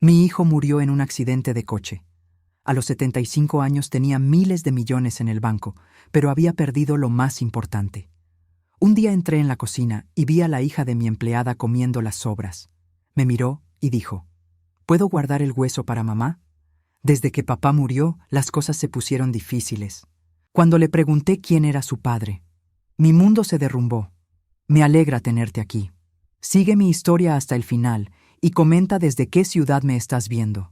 Mi hijo murió en un accidente de coche. A los 75 años tenía miles de millones en el banco, pero había perdido lo más importante. Un día entré en la cocina y vi a la hija de mi empleada comiendo las sobras. Me miró y dijo, ¿puedo guardar el hueso para mamá? Desde que papá murió, las cosas se pusieron difíciles. Cuando le pregunté quién era su padre, mi mundo se derrumbó. Me alegra tenerte aquí. Sigue mi historia hasta el final y comenta desde qué ciudad me estás viendo.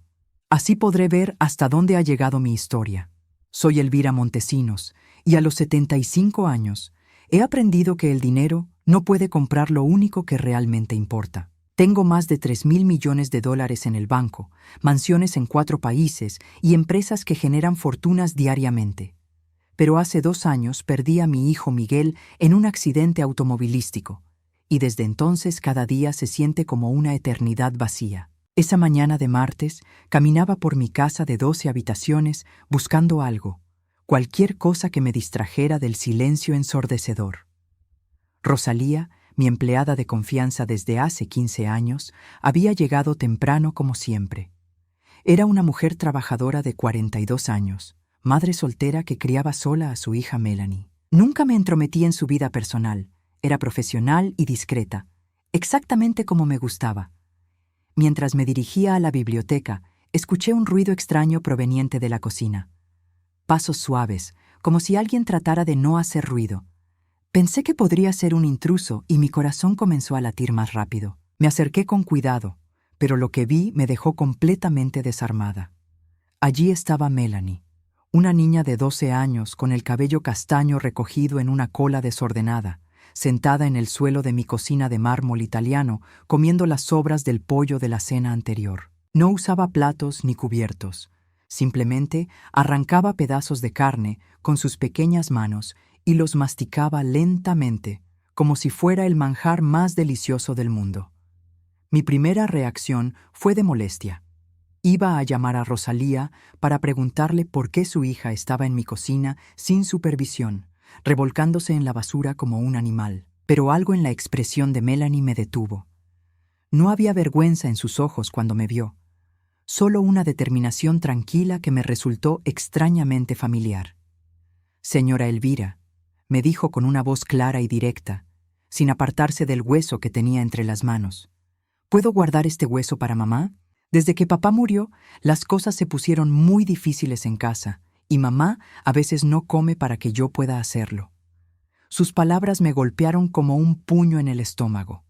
Así podré ver hasta dónde ha llegado mi historia. Soy Elvira Montesinos y a los 75 años he aprendido que el dinero no puede comprar lo único que realmente importa. Tengo más de 3.000 millones de dólares en el banco, mansiones en 4 países y empresas que generan fortunas diariamente. Pero hace 2 años perdí a mi hijo Miguel en un accidente automovilístico, y desde entonces cada día se siente como una eternidad vacía. Esa mañana de martes caminaba por mi casa de 12 habitaciones buscando algo, cualquier cosa que me distrajera del silencio ensordecedor. Rosalía, mi empleada de confianza desde hace 15 años, había llegado temprano como siempre. Era una mujer trabajadora de 42 años, madre soltera que criaba sola a su hija Melanie. Nunca me entrometí en su vida personal. Era profesional y discreta, exactamente como me gustaba. Mientras me dirigía a la biblioteca, escuché un ruido extraño proveniente de la cocina. Pasos suaves, como si alguien tratara de no hacer ruido. Pensé que podría ser un intruso y mi corazón comenzó a latir más rápido. Me acerqué con cuidado, pero lo que vi me dejó completamente desarmada. Allí estaba Melanie, una niña de 12 años con el cabello castaño recogido en una cola desordenada, sentada en el suelo de mi cocina de mármol italiano, comiendo las sobras del pollo de la cena anterior. No usaba platos ni cubiertos. Simplemente arrancaba pedazos de carne con sus pequeñas manos y los masticaba lentamente, como si fuera el manjar más delicioso del mundo. Mi primera reacción fue de molestia. Iba a llamar a Rosalía para preguntarle por qué su hija estaba en mi cocina sin supervisión, revolcándose en la basura como un animal. Pero algo en la expresión de Melanie me detuvo. No había vergüenza en sus ojos cuando me vio, solo una determinación tranquila que me resultó extrañamente familiar. «Señora Elvira», me dijo con una voz clara y directa, sin apartarse del hueso que tenía entre las manos. «¿Puedo guardar este hueso para mamá? Desde que papá murió, las cosas se pusieron muy difíciles en casa, y mamá a veces no come para que yo pueda hacerlo». Sus palabras me golpearon como un puño en el estómago.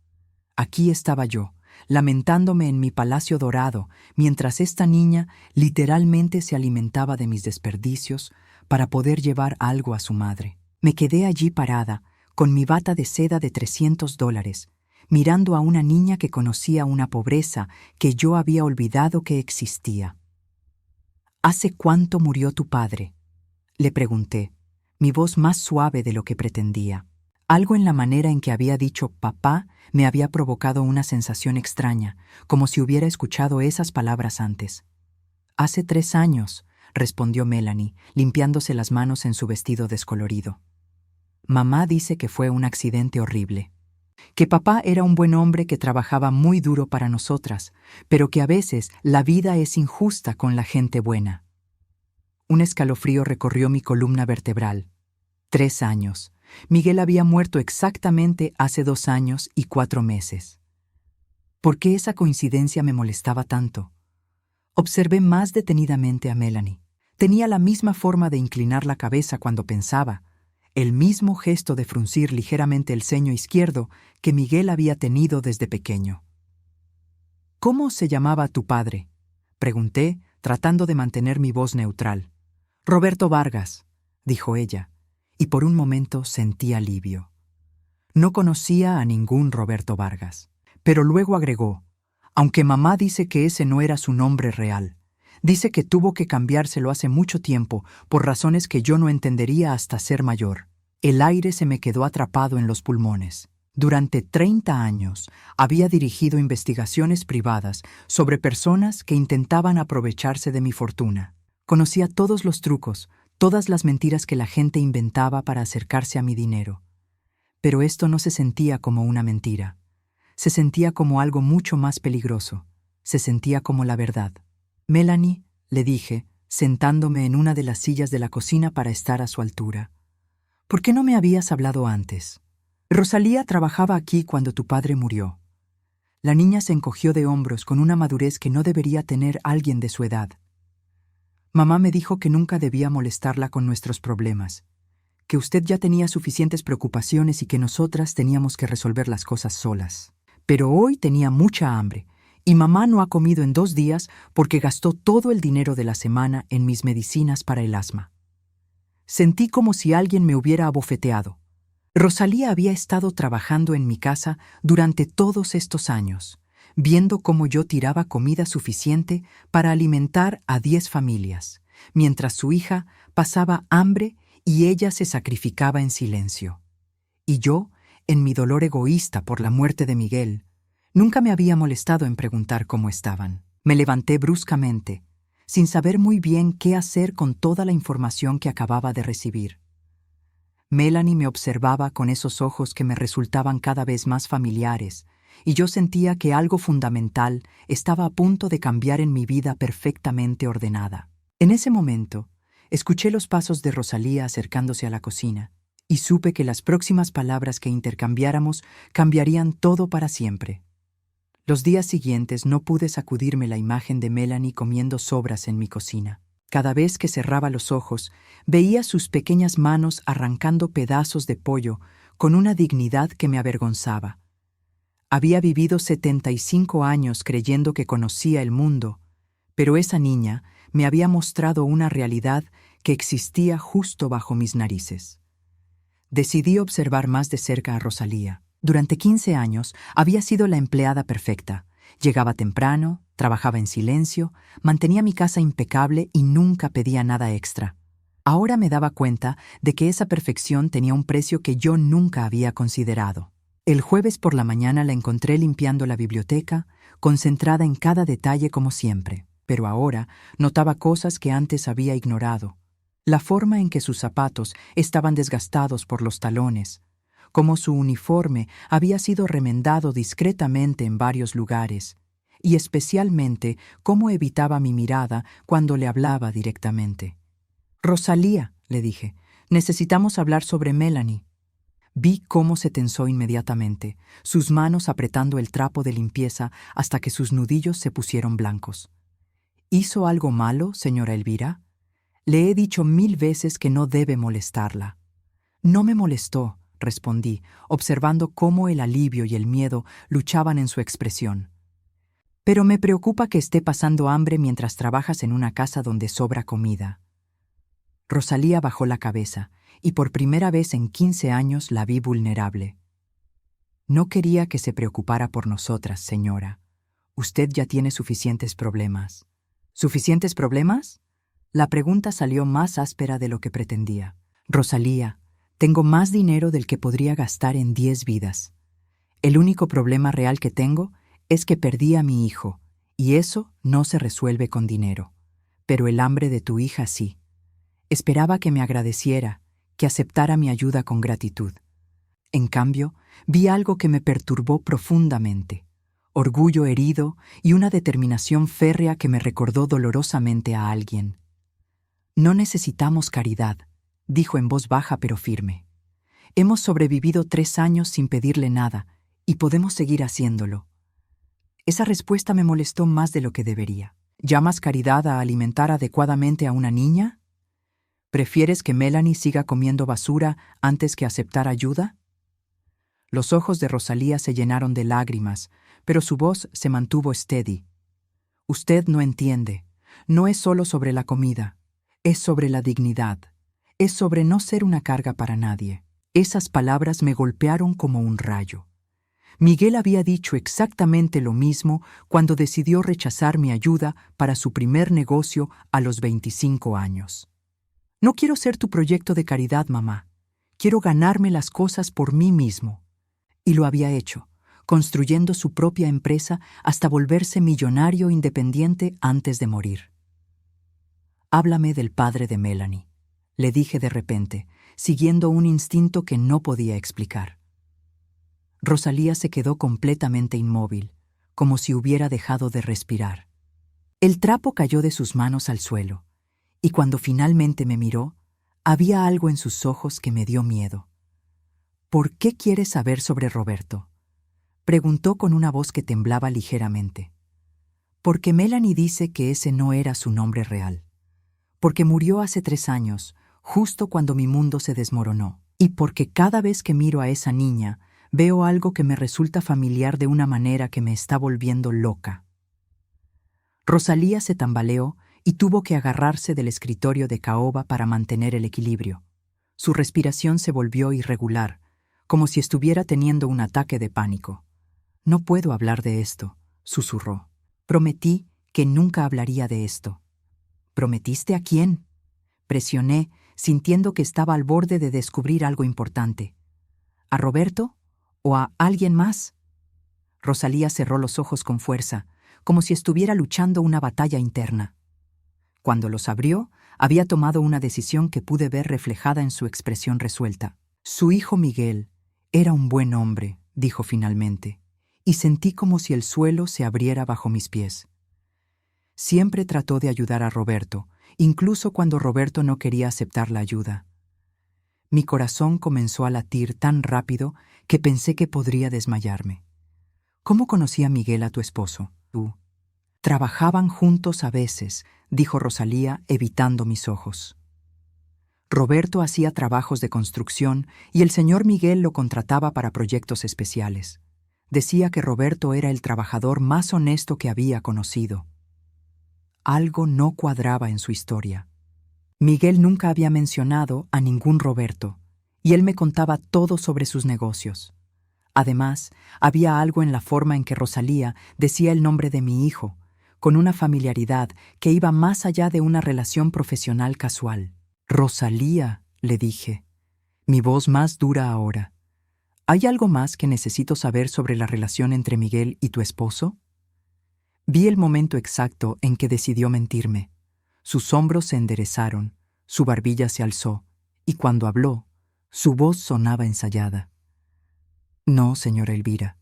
Aquí estaba yo, lamentándome en mi palacio dorado, mientras esta niña literalmente se alimentaba de mis desperdicios para poder llevar algo a su madre. Me quedé allí parada, con mi bata de seda de $300, mirando a una niña que conocía una pobreza que yo había olvidado que existía. «¿Hace cuánto murió tu padre?», le pregunté, mi voz más suave de lo que pretendía. Algo en la manera en que había dicho papá me había provocado una sensación extraña, como si hubiera escuchado esas palabras antes. «Hace 3 años», respondió Melanie, limpiándose las manos en su vestido descolorido. «Mamá dice que fue un accidente horrible. Que papá era un buen hombre que trabajaba muy duro para nosotras, pero que a veces la vida es injusta con la gente buena». Un escalofrío recorrió mi columna vertebral. 3 años. Miguel había muerto exactamente hace 2 años y 4 meses. ¿Por qué esa coincidencia me molestaba tanto? Observé más detenidamente a Melanie. Tenía la misma forma de inclinar la cabeza cuando pensaba, el mismo gesto de fruncir ligeramente el ceño izquierdo que Miguel había tenido desde pequeño. «¿Cómo se llamaba tu padre?», pregunté, tratando de mantener mi voz neutral. «Roberto Vargas», dijo ella, y por un momento sentí alivio. No conocía a ningún Roberto Vargas, pero luego agregó, «aunque mamá dice que ese no era su nombre real. Dice que tuvo que cambiárselo hace mucho tiempo por razones que yo no entendería hasta ser mayor». El aire se me quedó atrapado en los pulmones. Durante 30 años había dirigido investigaciones privadas sobre personas que intentaban aprovecharse de mi fortuna. Conocía todos los trucos, todas las mentiras que la gente inventaba para acercarse a mi dinero. Pero esto no se sentía como una mentira. Se sentía como algo mucho más peligroso. se sentía como la verdad. Melanie, le dije, sentándome en una de las sillas de la cocina para estar a su altura. ¿Por qué no me habías hablado antes? Rosalía trabajaba aquí cuando tu padre murió. La niña se encogió de hombros con una madurez que no debería tener alguien de su edad. Mamá me dijo que nunca debía molestarla con nuestros problemas, que usted ya tenía suficientes preocupaciones y que nosotras teníamos que resolver las cosas solas. Pero hoy tenía mucha hambre, y mamá no ha comido en 2 días porque gastó todo el dinero de la semana en mis medicinas para el asma. Sentí como si alguien me hubiera abofeteado. Rosalía había estado trabajando en mi casa durante todos estos años, viendo cómo yo tiraba comida suficiente para alimentar a 10 familias, mientras su hija pasaba hambre y ella se sacrificaba en silencio. Y yo, en mi dolor egoísta por la muerte de Miguel, nunca me había molestado en preguntar cómo estaban. Me levanté bruscamente, sin saber muy bien qué hacer con toda la información que acababa de recibir. Melanie me observaba con esos ojos que me resultaban cada vez más familiares, y yo sentía que algo fundamental estaba a punto de cambiar en mi vida perfectamente ordenada. En ese momento, escuché los pasos de Rosalía acercándose a la cocina, y supe que las próximas palabras que intercambiáramos cambiarían todo para siempre. Los días siguientes no pude sacudirme la imagen de Melanie comiendo sobras en mi cocina. Cada vez que cerraba los ojos, veía sus pequeñas manos arrancando pedazos de pollo con una dignidad que me avergonzaba. Había vivido 75 años creyendo que conocía el mundo, pero esa niña me había mostrado una realidad que existía justo bajo mis narices. Decidí observar más de cerca a Rosalía. Durante 15 años había sido la empleada perfecta. Llegaba temprano, trabajaba en silencio, mantenía mi casa impecable y nunca pedía nada extra. Ahora me daba cuenta de que esa perfección tenía un precio que yo nunca había considerado. El jueves por la mañana la encontré limpiando la biblioteca, concentrada en cada detalle como siempre, pero ahora notaba cosas que antes había ignorado. La forma en que sus zapatos estaban desgastados por los talones, cómo su uniforme había sido remendado discretamente en varios lugares, y especialmente cómo evitaba mi mirada cuando le hablaba directamente. «Rosalía», le dije, «necesitamos hablar sobre Melanie». Vi cómo se tensó inmediatamente, sus manos apretando el trapo de limpieza hasta que sus nudillos se pusieron blancos. «¿Hizo algo malo, señora Elvira? Le he dicho 1000 veces que no debe molestarla». «No me molestó», respondí, observando cómo el alivio y el miedo luchaban en su expresión. «Pero me preocupa que esté pasando hambre mientras trabajas en una casa donde sobra comida». Rosalía bajó la cabeza, y por primera vez en 15 años la vi vulnerable. «No quería que se preocupara por nosotras, señora. Usted ya tiene suficientes problemas». «¿Suficientes problemas?». La pregunta salió más áspera de lo que pretendía. «Rosalía, tengo más dinero del que podría gastar en 10 vidas. El único problema real que tengo es que perdí a mi hijo, y eso no se resuelve con dinero. Pero el hambre de tu hija sí. Esperaba que me agradeciera, que aceptara mi ayuda con gratitud. En cambio, vi algo que me perturbó profundamente: orgullo herido y una determinación férrea que me recordó dolorosamente a alguien. «No necesitamos caridad», dijo en voz baja pero firme. «Hemos sobrevivido 3 años sin pedirle nada, y podemos seguir haciéndolo». Esa respuesta me molestó más de lo que debería. ¿Llamas caridad a alimentar adecuadamente a una niña? ¿Prefieres que Melanie siga comiendo basura antes que aceptar ayuda? Los ojos de Rosalía se llenaron de lágrimas, pero su voz se mantuvo steady. «Usted no entiende. No es solo sobre la comida. Es sobre la dignidad. Es sobre no ser una carga para nadie». Esas palabras me golpearon como un rayo. Miguel había dicho exactamente lo mismo cuando decidió rechazar mi ayuda para su primer negocio a los 25 años. «No quiero ser tu proyecto de caridad, mamá. Quiero ganarme las cosas por mí mismo». Y lo había hecho, construyendo su propia empresa hasta volverse millonario independiente antes de morir. «Háblame del padre de Melanie», le dije de repente, siguiendo un instinto que no podía explicar. Rosalía se quedó completamente inmóvil, como si hubiera dejado de respirar. El trapo cayó de sus manos al suelo, y cuando finalmente me miró, había algo en sus ojos que me dio miedo. «¿Por qué quieres saber sobre Roberto?», preguntó con una voz que temblaba ligeramente. «Porque Melanie dice que ese no era su nombre real. Porque murió hace 3 años, justo cuando mi mundo se desmoronó. Y porque cada vez que miro a esa niña, veo algo que me resulta familiar de una manera que me está volviendo loca». Rosalía se tambaleó y tuvo que agarrarse del escritorio de caoba para mantener el equilibrio. Su respiración se volvió irregular, como si estuviera teniendo un ataque de pánico. «No puedo hablar de esto», susurró. «Prometí que nunca hablaría de esto». «¿Prometiste a quién?», presioné, sintiendo que estaba al borde de descubrir algo importante. «¿A Roberto? ¿O a alguien más?». Rosalía cerró los ojos con fuerza, como si estuviera luchando una batalla interna. Cuando los abrió, había tomado una decisión que pude ver reflejada en su expresión resuelta. «Su hijo Miguel era un buen hombre», dijo finalmente, y sentí como si el suelo se abriera bajo mis pies. Siempre trató de ayudar a Roberto, incluso cuando Roberto no quería aceptar la ayuda. Mi corazón comenzó a latir tan rápido que pensé que podría desmayarme. «¿Cómo conocía Miguel a tu esposo, tú?». «Trabajaban juntos a veces», dijo Rosalía, evitando mis ojos. Roberto hacía trabajos de construcción y el señor Miguel lo contrataba para proyectos especiales. Decía que Roberto era el trabajador más honesto que había conocido. Algo no cuadraba en su historia. Miguel nunca había mencionado a ningún Roberto, y él me contaba todo sobre sus negocios. Además, había algo en la forma en que Rosalía decía el nombre de mi hijo, con una familiaridad que iba más allá de una relación profesional casual. «Rosalía», le dije, mi voz más dura ahora. «¿Hay algo más que necesito saber sobre la relación entre Miguel y tu esposo?». Vi el momento exacto en que decidió mentirme. Sus hombros se enderezaron, su barbilla se alzó, y cuando habló, su voz sonaba ensayada. «No, señora Elvira,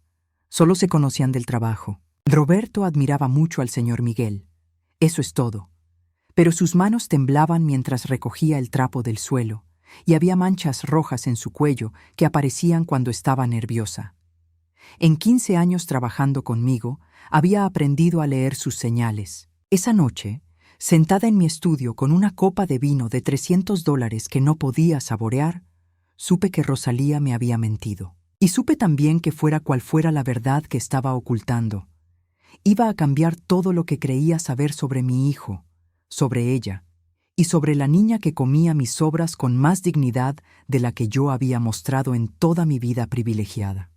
solo se conocían del trabajo. Roberto admiraba mucho al señor Miguel. Eso es todo». Pero sus manos temblaban mientras recogía el trapo del suelo, y había manchas rojas en su cuello que aparecían cuando estaba nerviosa. En 15 años trabajando conmigo, había aprendido a leer sus señales. Esa noche, sentada en mi estudio con una copa de vino de $300 que no podía saborear, supe que Rosalía me había mentido. Y supe también que fuera cual fuera la verdad que estaba ocultando, iba a cambiar todo lo que creía saber sobre mi hijo, sobre ella, y sobre la niña que comía mis sobras con más dignidad de la que yo había mostrado en toda mi vida privilegiada.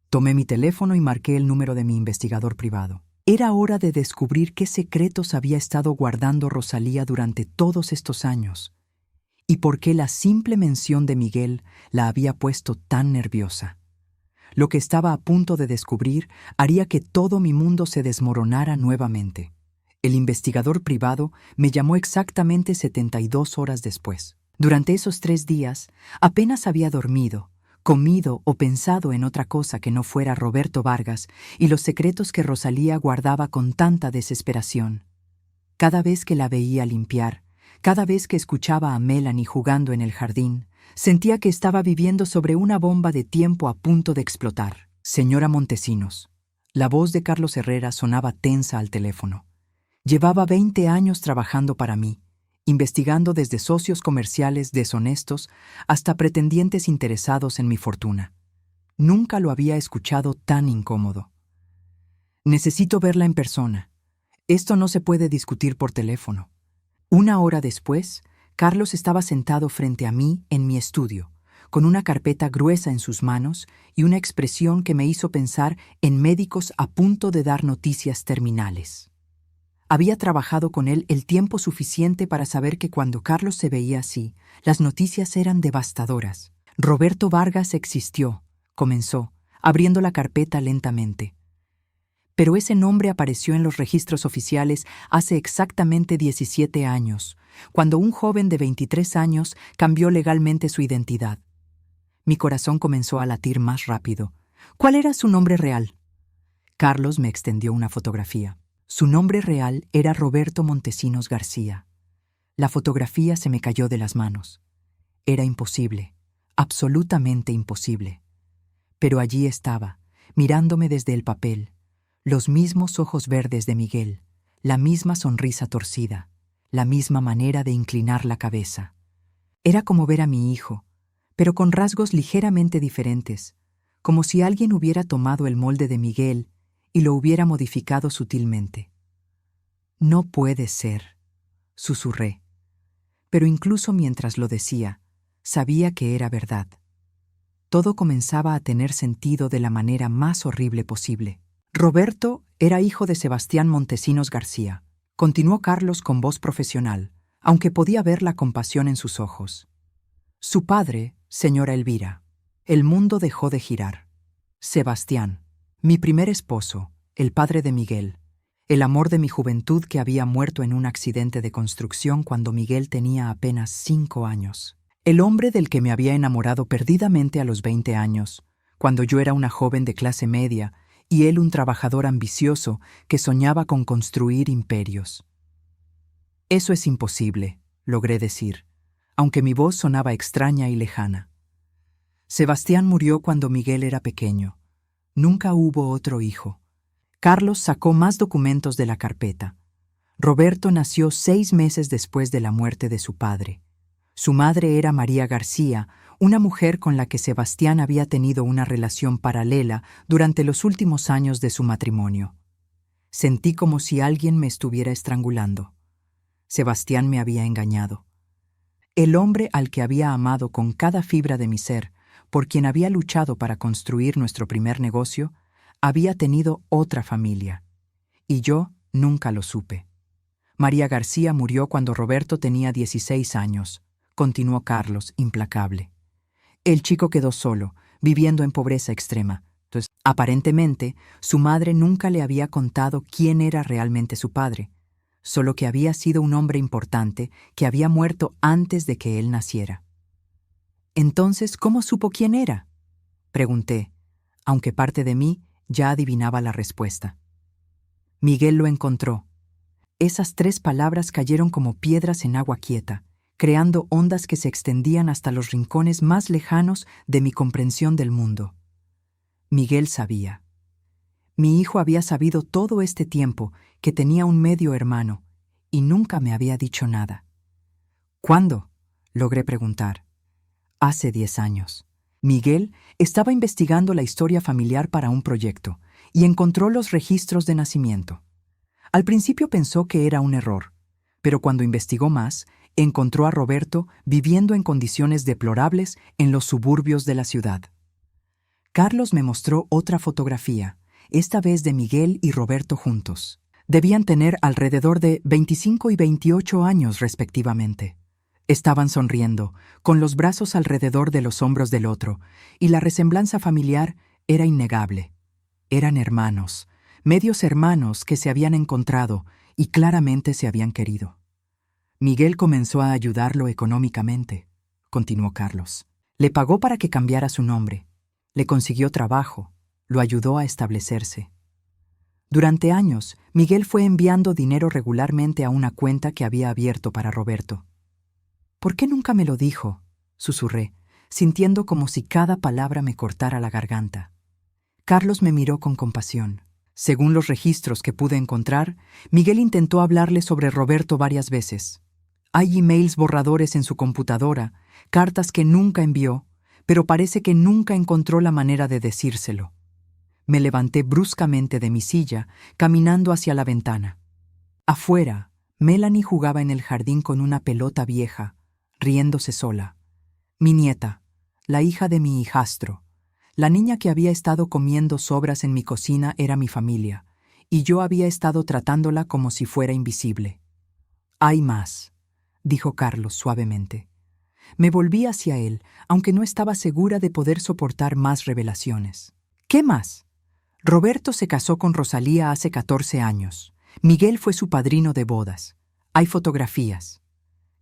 Tomé mi teléfono y marqué el número de mi investigador privado. Era hora de descubrir qué secretos había estado guardando Rosalía durante todos estos años, y por qué la simple mención de Miguel la había puesto tan nerviosa. Lo que estaba a punto de descubrir haría que todo mi mundo se desmoronara nuevamente. El investigador privado me llamó exactamente 72 horas después. Durante esos 3 días, apenas había dormido, comido o pensado en otra cosa que no fuera Roberto Vargas y los secretos que Rosalía guardaba con tanta desesperación. Cada vez que la veía limpiar, cada vez que escuchaba a Melanie jugando en el jardín, sentía que estaba viviendo sobre una bomba de tiempo a punto de explotar. «Señora Montesinos». La voz de Carlos Herrera sonaba tensa al teléfono. Llevaba 20 años trabajando para mí, investigando desde socios comerciales deshonestos hasta pretendientes interesados en mi fortuna. Nunca lo había escuchado tan incómodo. «Necesito verla en persona. Esto no se puede discutir por teléfono». 1 hora después, Carlos estaba sentado frente a mí en mi estudio, con una carpeta gruesa en sus manos y una expresión que me hizo pensar en médicos a punto de dar noticias terminales. Había trabajado con él el tiempo suficiente para saber que cuando Carlos se veía así, las noticias eran devastadoras. «Roberto Vargas existió», comenzó, abriendo la carpeta lentamente. «Pero ese nombre apareció en los registros oficiales hace exactamente 17 años, cuando un joven de 23 años cambió legalmente su identidad». Mi corazón comenzó a latir más rápido. «¿Cuál era su nombre real?». Carlos me extendió una fotografía. Su nombre real era Roberto Montesinos García. La fotografía se me cayó de las manos. Era imposible, absolutamente imposible. Pero allí estaba, mirándome desde el papel, los mismos ojos verdes de Miguel, la misma sonrisa torcida, la misma manera de inclinar la cabeza. Era como ver a mi hijo, pero con rasgos ligeramente diferentes, como si alguien hubiera tomado el molde de Miguel y lo hubiera modificado sutilmente. «No puede ser», susurré. Pero incluso mientras lo decía, sabía que era verdad. Todo comenzaba a tener sentido de la manera más horrible posible. Roberto era hijo de Sebastián Montesinos García. Continuó Carlos con voz profesional, aunque podía ver la compasión en sus ojos. Su padre, señora Elvira. El mundo dejó de girar. Sebastián, mi primer esposo, el padre de Miguel, el amor de mi juventud que había muerto en un accidente de construcción cuando Miguel tenía apenas 5 años. El hombre del que me había enamorado perdidamente a los 20 años, cuando yo era una joven de clase media y él un trabajador ambicioso que soñaba con construir imperios. «Eso es imposible», logré decir, aunque mi voz sonaba extraña y lejana. Sebastián murió cuando Miguel era pequeño. Nunca hubo otro hijo. Carlos sacó más documentos de la carpeta. Roberto nació 6 meses después de la muerte de su padre. Su madre era María García, una mujer con la que Sebastián había tenido una relación paralela durante los últimos años de su matrimonio. Sentí como si alguien me estuviera estrangulando. Sebastián me había engañado. El hombre al que había amado con cada fibra de mi ser, por quien había luchado para construir nuestro primer negocio, había tenido otra familia. Y yo nunca lo supe. María García murió cuando Roberto tenía 16 años, continuó Carlos, implacable. El chico quedó solo, viviendo en pobreza extrema. Entonces, aparentemente, su madre nunca le había contado quién era realmente su padre, solo que había sido un hombre importante que había muerto antes de que él naciera. Entonces, ¿cómo supo quién era?, pregunté, aunque parte de mí ya adivinaba la respuesta. Miguel lo encontró. Esas 3 palabras cayeron como piedras en agua quieta, creando ondas que se extendían hasta los rincones más lejanos de mi comprensión del mundo. Miguel sabía. Mi hijo había sabido todo este tiempo que tenía un medio hermano y nunca me había dicho nada. ¿Cuándo?, logré preguntar. Hace 10 años. Miguel estaba investigando la historia familiar para un proyecto y encontró los registros de nacimiento. Al principio pensó que era un error, pero cuando investigó más, encontró a Roberto viviendo en condiciones deplorables en los suburbios de la ciudad. Carlos me mostró otra fotografía, esta vez de Miguel y Roberto juntos. Debían tener alrededor de 25 y 28 años respectivamente. Estaban sonriendo, con los brazos alrededor de los hombros del otro, y la resemblanza familiar era innegable. Eran hermanos, medios hermanos que se habían encontrado y claramente se habían querido. Miguel comenzó a ayudarlo económicamente, continuó Carlos. Le pagó para que cambiara su nombre, le consiguió trabajo, lo ayudó a establecerse. Durante años, Miguel fue enviando dinero regularmente a una cuenta que había abierto para Roberto. «¿Por qué nunca me lo dijo?», susurré, sintiendo como si cada palabra me cortara la garganta. Carlos me miró con compasión. Según los registros que pude encontrar, Miguel intentó hablarle sobre Roberto varias veces. Hay emails borradores en su computadora, cartas que nunca envió, pero parece que nunca encontró la manera de decírselo. Me levanté bruscamente de mi silla, caminando hacia la ventana. Afuera, Melanie jugaba en el jardín con una pelota vieja, riéndose sola. Mi nieta, la hija de mi hijastro, la niña que había estado comiendo sobras en mi cocina era mi familia, y yo había estado tratándola como si fuera invisible. «Hay más», dijo Carlos suavemente. Me volví hacia él, aunque no estaba segura de poder soportar más revelaciones. «¿Qué más?» Roberto se casó con Rosalía hace 14 años. Miguel fue su padrino de bodas. Hay fotografías.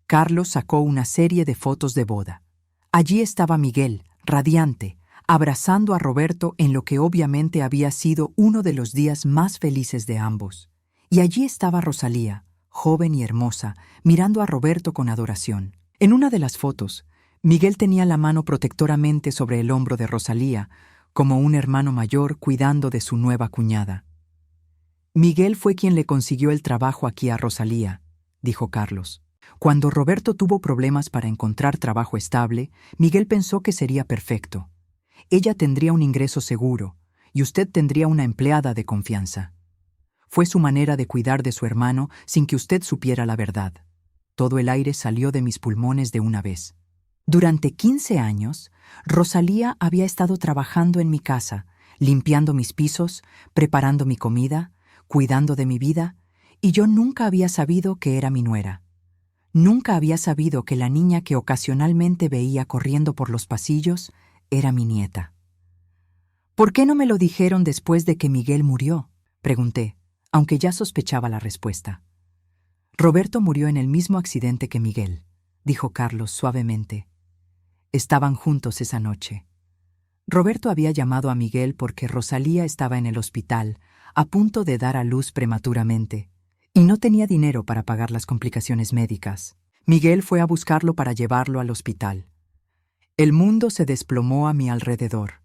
Carlos sacó una serie de fotos de boda. Allí estaba Miguel, radiante, abrazando a Roberto en lo que obviamente había sido uno de los días más felices de ambos. Y allí estaba Rosalía, joven y hermosa, mirando a Roberto con adoración. En una de las fotos, Miguel tenía la mano protectoramente sobre el hombro de Rosalía, como un hermano mayor cuidando de su nueva cuñada. Miguel fue quien le consiguió el trabajo aquí a Rosalía, dijo Carlos. Cuando Roberto tuvo problemas para encontrar trabajo estable, Miguel pensó que sería perfecto. Ella tendría un ingreso seguro, y usted tendría una empleada de confianza. Fue su manera de cuidar de su hermano sin que usted supiera la verdad. Todo el aire salió de mis pulmones de una vez. Durante 15 años, Rosalía había estado trabajando en mi casa, limpiando mis pisos, preparando mi comida, cuidando de mi vida, y yo nunca había sabido que era mi nuera. Nunca había sabido que la niña que ocasionalmente veía corriendo por los pasillos era mi nieta. ¿Por qué no me lo dijeron después de que Miguel murió?, pregunté, aunque ya sospechaba la respuesta. Roberto murió en el mismo accidente que Miguel, dijo Carlos suavemente. Estaban juntos esa noche. Roberto había llamado a Miguel porque Rosalía estaba en el hospital, a punto de dar a luz prematuramente, y no tenía dinero para pagar las complicaciones médicas. Miguel fue a buscarlo para llevarlo al hospital. El mundo se desplomó a mi alrededor.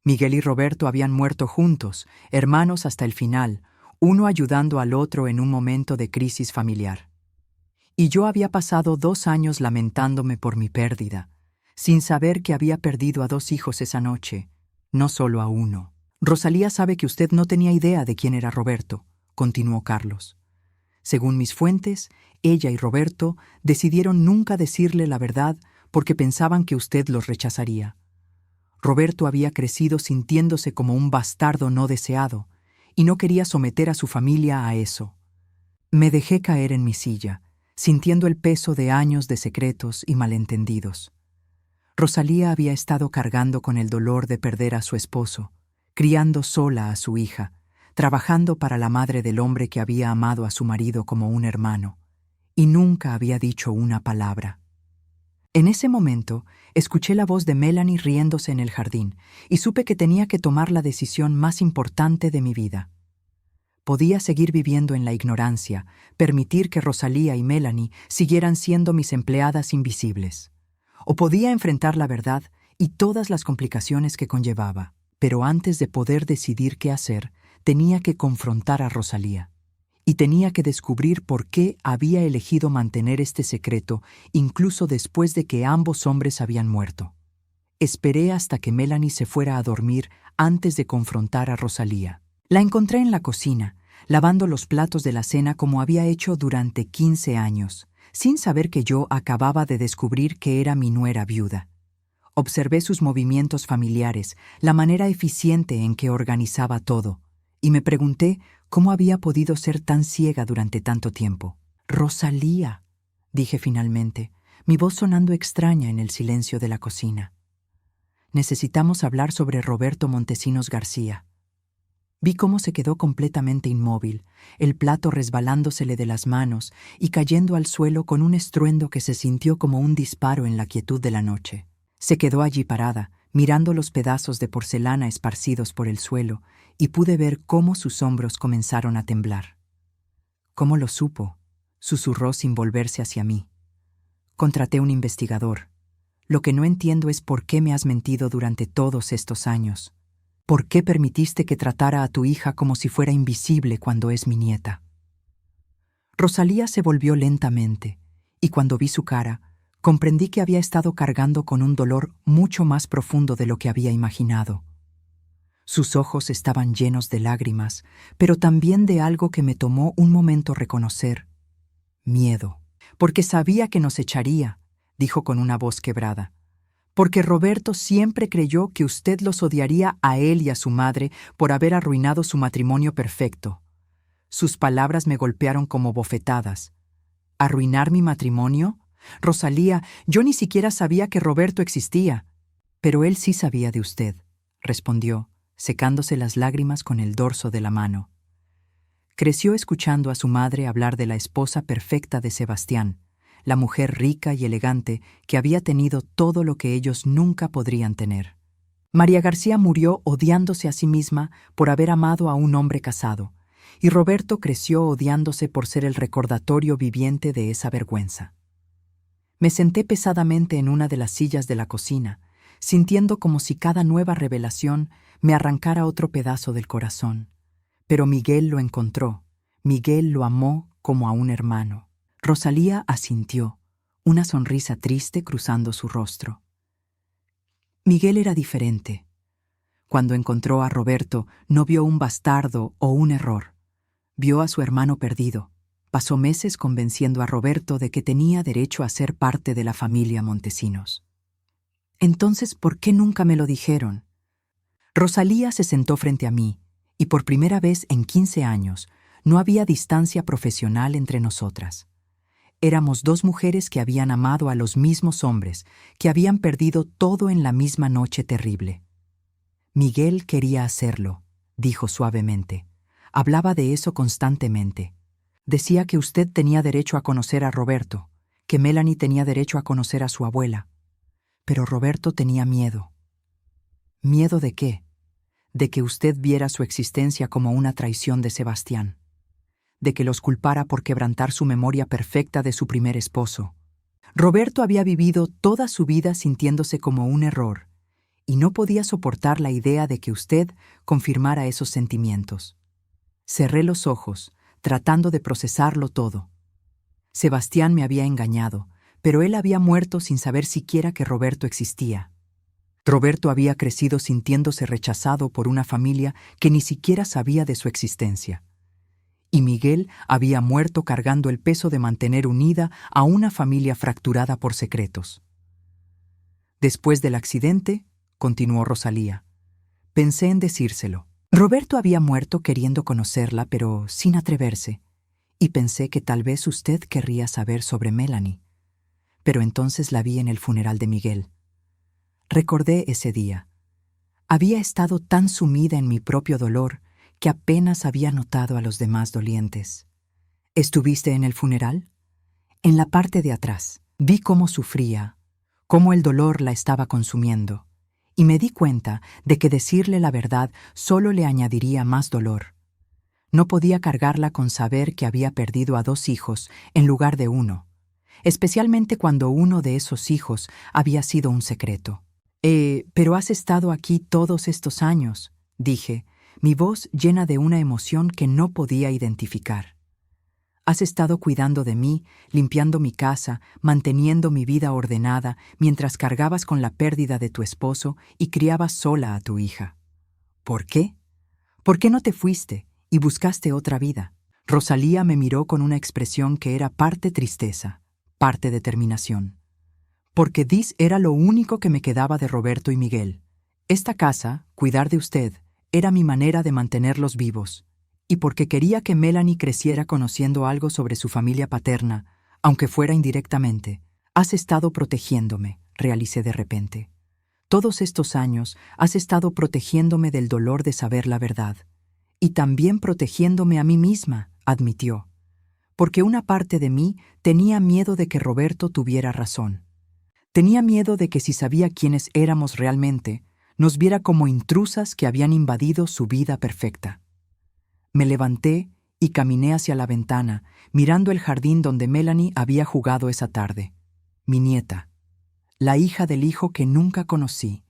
Miguel y Roberto habían muerto juntos, hermanos hasta el final, uno ayudando al otro en un momento de crisis familiar. Y yo había pasado 2 años lamentándome por mi pérdida, sin saber que había perdido a 2 hijos esa noche, no solo a uno. Rosalía sabe que usted no tenía idea de quién era Roberto, continuó Carlos. Según mis fuentes, ella y Roberto decidieron nunca decirle la verdad porque pensaban que usted los rechazaría. Roberto había crecido sintiéndose como un bastardo no deseado y no quería someter a su familia a eso. Me dejé caer en mi silla, sintiendo el peso de años de secretos y malentendidos. Rosalía había estado cargando con el dolor de perder a su esposo, criando sola a su hija, trabajando para la madre del hombre que había amado a su marido como un hermano, y nunca había dicho una palabra. En ese momento, escuché la voz de Melanie riéndose en el jardín y supe que tenía que tomar la decisión más importante de mi vida. Podía seguir viviendo en la ignorancia, permitir que Rosalía y Melanie siguieran siendo mis empleadas invisibles. O podía enfrentar la verdad y todas las complicaciones que conllevaba. Pero antes de poder decidir qué hacer, tenía que confrontar a Rosalía. Y tenía que descubrir por qué había elegido mantener este secreto incluso después de que ambos hombres habían muerto. Esperé hasta que Melanie se fuera a dormir antes de confrontar a Rosalía. La encontré en la cocina, lavando los platos de la cena como había hecho durante 15 años, sin saber que yo acababa de descubrir que era mi nuera viuda. Observé sus movimientos familiares, la manera eficiente en que organizaba todo, y me pregunté cómo había podido ser tan ciega durante tanto tiempo. «Rosalía», dije finalmente, mi voz sonando extraña en el silencio de la cocina. «Necesitamos hablar sobre Roberto Montesinos García». Vi cómo se quedó completamente inmóvil, el plato resbalándosele de las manos y cayendo al suelo con un estruendo que se sintió como un disparo en la quietud de la noche. Se quedó allí parada, mirando los pedazos de porcelana esparcidos por el suelo, y pude ver cómo sus hombros comenzaron a temblar. «¿Cómo lo supo?», susurró sin volverse hacia mí. «Contraté un investigador. Lo que no entiendo es por qué me has mentido durante todos estos años. ¿Por qué permitiste que tratara a tu hija como si fuera invisible cuando es mi nieta?». Rosalía se volvió lentamente, y cuando vi su cara, comprendí que había estado cargando con un dolor mucho más profundo de lo que había imaginado. Sus ojos estaban llenos de lágrimas, pero también de algo que me tomó un momento reconocer: miedo. «Porque sabía que nos echaría», dijo con una voz quebrada. «Porque Roberto siempre creyó que usted los odiaría a él y a su madre por haber arruinado su matrimonio perfecto». Sus palabras me golpearon como bofetadas. «¿Arruinar mi matrimonio? Rosalía, yo ni siquiera sabía que Roberto existía». «Pero él sí sabía de usted», respondió, secándose las lágrimas con el dorso de la mano. Creció escuchando a su madre hablar de la esposa perfecta de Sebastián, la mujer rica y elegante que había tenido todo lo que ellos nunca podrían tener. María García murió odiándose a sí misma por haber amado a un hombre casado, y Roberto creció odiándose por ser el recordatorio viviente de esa vergüenza. Me senté pesadamente en una de las sillas de la cocina, sintiendo como si cada nueva revelación me arrancara otro pedazo del corazón. Pero Miguel lo encontró, Miguel lo amó como a un hermano. Rosalía asintió, una sonrisa triste cruzando su rostro. Miguel era diferente. Cuando encontró a Roberto, no vio un bastardo o un error. Vio a su hermano perdido. Pasó meses convenciendo a Roberto de que tenía derecho a ser parte de la familia Montesinos. Entonces, ¿por qué nunca me lo dijeron? Rosalía se sentó frente a mí, y por primera vez en 15 años no había distancia profesional entre nosotras. Éramos dos mujeres que habían amado a los mismos hombres, que habían perdido todo en la misma noche terrible. Miguel quería hacerlo, dijo suavemente. Hablaba de eso constantemente. Decía que usted tenía derecho a conocer a Roberto, que Melanie tenía derecho a conocer a su abuela. Pero Roberto tenía miedo. ¿Miedo de qué? De que usted viera su existencia como una traición de Sebastián. De que los culpara por quebrantar su memoria perfecta de su primer esposo. Roberto había vivido toda su vida sintiéndose como un error, y no podía soportar la idea de que usted confirmara esos sentimientos. Cerré los ojos, tratando de procesarlo todo. Sebastián me había engañado, pero él había muerto sin saber siquiera que Roberto existía. Roberto había crecido sintiéndose rechazado por una familia que ni siquiera sabía de su existencia. Y Miguel había muerto cargando el peso de mantener unida a una familia fracturada por secretos. Después del accidente, continuó Rosalía, pensé en decírselo. Roberto había muerto queriendo conocerla, pero sin atreverse, y pensé que tal vez usted querría saber sobre Melanie. Pero entonces la vi en el funeral de Miguel. Recordé ese día. Había estado tan sumida en mi propio dolor que apenas había notado a los demás dolientes. ¿Estuviste en el funeral? En la parte de atrás. Vi cómo sufría, cómo el dolor la estaba consumiendo, y me di cuenta de que decirle la verdad solo le añadiría más dolor. No podía cargarla con saber que había perdido a 2 hijos en lugar de 1, especialmente cuando uno de esos hijos había sido un secreto. Pero has estado aquí todos estos años, dije, mi voz llena de una emoción que no podía identificar. Has estado cuidando de mí, limpiando mi casa, manteniendo mi vida ordenada, mientras cargabas con la pérdida de tu esposo y criabas sola a tu hija. ¿Por qué? ¿Por qué no te fuiste y buscaste otra vida? Rosalía me miró con una expresión que era parte tristeza, parte determinación. Porque Dis era lo único que me quedaba de Roberto y Miguel. Esta casa, cuidar de usted, era mi manera de mantenerlos vivos. Y porque quería que Melanie creciera conociendo algo sobre su familia paterna, aunque fuera indirectamente, has estado protegiéndome, realicé de repente. Todos estos años has estado protegiéndome del dolor de saber la verdad. Y también protegiéndome a mí misma, admitió. Porque una parte de mí tenía miedo de que Roberto tuviera razón. Tenía miedo de que si sabía quiénes éramos realmente, nos viera como intrusas que habían invadido su vida perfecta. Me levanté y caminé hacia la ventana, mirando el jardín donde Melanie había jugado esa tarde. Mi nieta, la hija del hijo que nunca conocí,